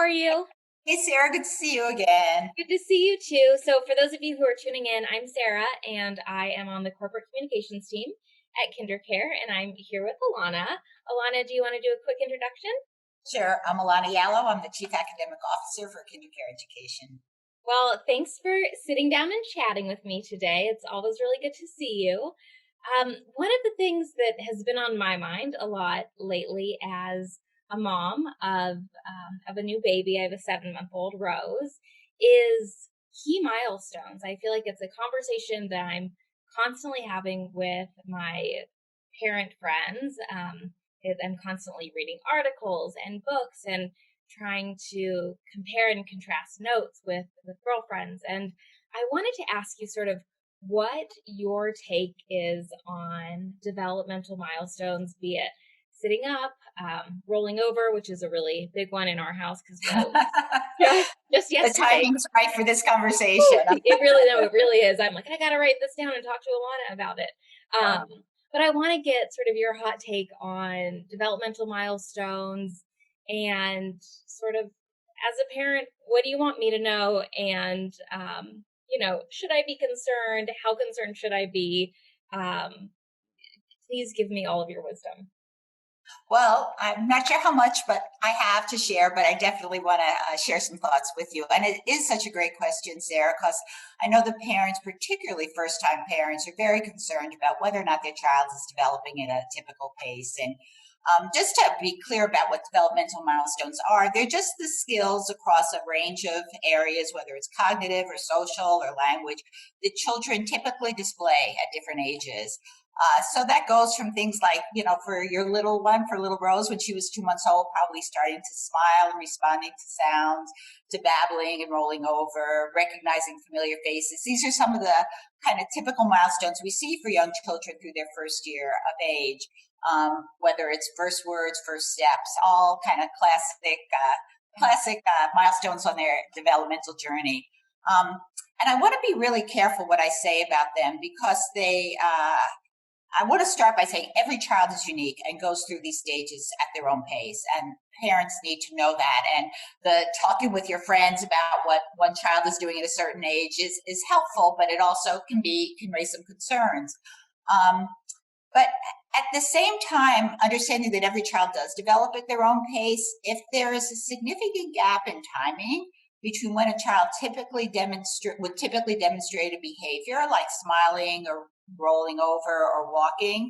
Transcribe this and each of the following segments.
are you? Hey Sarah, good to see you again. Good to see you too. So, for those of you who are tuning in, I'm Sarah and I am on the corporate communications team at KinderCare, and I'm here with Elanna. Elanna, do you want to do a quick introduction? Sure, I'm Elanna Yalow. I'm the Chief Academic Officer for KinderCare Education. Well, thanks for sitting down and chatting with me today. It's always really good to see you. One of the things that has been on my mind a lot lately as a mom of a new baby, I have a 7-month-old Rose, is key milestones. I feel like it's a conversation that I'm constantly having with my parent friends. I'm constantly reading articles and books and trying to compare and contrast notes with girlfriends. And I wanted to ask you sort of what your take is on developmental milestones, be it sitting up, rolling over, which is a really big one in our house because just The yesterday. timing's right for this conversation. Whew, it really is. I'm like, I got to write this down and talk to Elanna about it. But I want to get sort of your hot take on developmental milestones and sort of as a parent, what do you want me to know? And, should I be concerned? How concerned should I be? Please give me all of your wisdom. Well, I'm not sure how much, but I have to share, but I definitely want to share some thoughts with you. And it is such a great question, Sarah, because I know the parents, particularly first-time parents, are very concerned about whether or not their child is developing at a typical pace. And just to be clear about what developmental milestones are, they're just the skills across a range of areas, whether it's cognitive or social or language, that children typically display at different ages. So that goes from things like, for your little one, for little Rose, when she was 2 months old, probably starting to smile and responding to sounds, to babbling and rolling over, recognizing familiar faces. These are some of the kind of typical milestones we see for young children through their first year of age, whether it's first words, first steps, all kind of classic milestones on their developmental journey. And I want to be really careful what I say about them because I want to start by saying every child is unique and goes through these stages at their own pace, and parents need to know that. And the talking with your friends about what one child is doing at a certain age is helpful, but it also can raise some concerns. But at the same time, understanding that every child does develop at their own pace, if there is a significant gap in timing between when a child would typically demonstrate a behavior like smiling or rolling over or walking,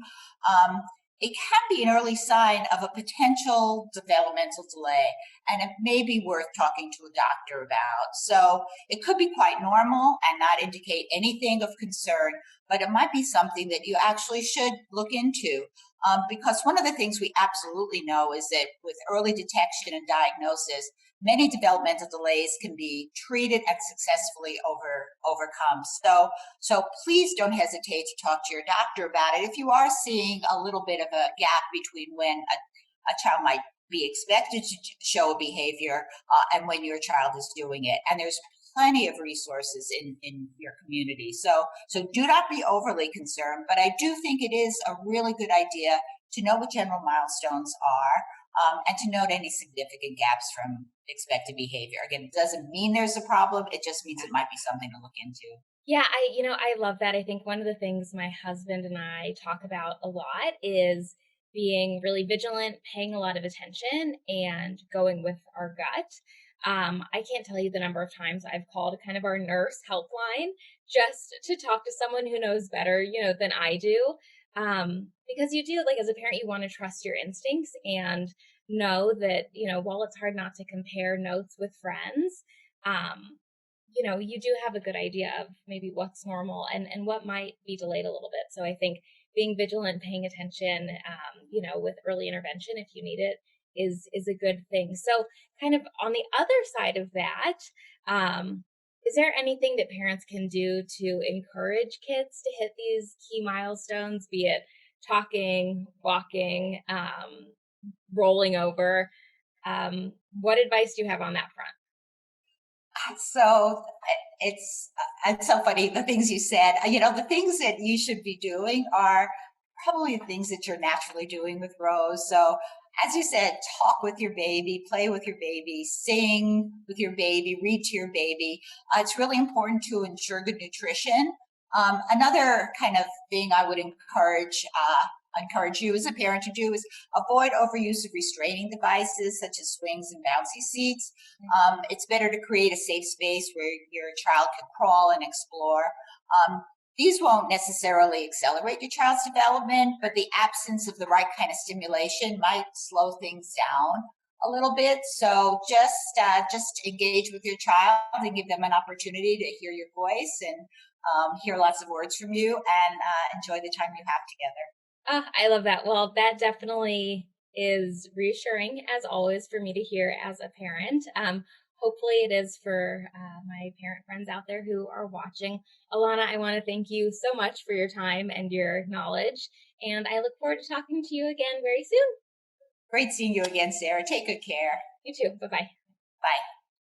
it can be an early sign of a potential developmental delay, and it may be worth talking to a doctor about. So it could be quite normal and not indicate anything of concern, but it might be something that you actually should look into. Because one of the things we absolutely know is that with early detection and diagnosis, many developmental delays can be treated and successfully overcome. So please don't hesitate to talk to your doctor about it if you are seeing a little bit of a gap between when a child might be expected to show a behavior and when your child is doing it. And there's plenty of resources in your community. So do not be overly concerned, but I do think it is a really good idea to know what general milestones are. And to note any significant gaps from expected behavior. Again, it doesn't mean there's a problem. It just means it might be something to look into. Yeah, I love that. I think one of the things my husband and I talk about a lot is being really vigilant, paying a lot of attention, and going with our gut. I can't tell you the number of times I've called kind of our nurse helpline just to talk to someone who knows better, than I do. Because you do, like, as a parent, you want to trust your instincts and know that, while it's hard not to compare notes with friends, you do have a good idea of maybe what's normal and what might be delayed a little bit. So I think being vigilant, paying attention, with early intervention, if you need it, is a good thing. So kind of on the other side of that, is there anything that parents can do to encourage kids to hit these key milestones, be it talking, walking, rolling over? What advice do you have on that front? So it's so funny, the things you said. The things that you should be doing are probably the things that you're naturally doing with Rose. So, as you said, talk with your baby, play with your baby, sing with your baby, read to your baby. It's really important to ensure good nutrition. Another kind of thing I would encourage you as a parent to do is avoid overuse of restraining devices such as swings and bouncy seats. It's better to create a safe space where your child can crawl and explore. Um, these won't necessarily accelerate your child's development, but the absence of the right kind of stimulation might slow things down a little bit. So just engage with your child and give them an opportunity to hear your voice and hear lots of words from you, and enjoy the time you have together. I love that. Well, that definitely is reassuring as always for me to hear as a parent. Hopefully it is for my parent friends out there who are watching. Elanna, I want to thank you so much for your time and your knowledge. And I look forward to talking to you again very soon. Great seeing you again, Sarah. Take good care. You too. Bye bye. Bye.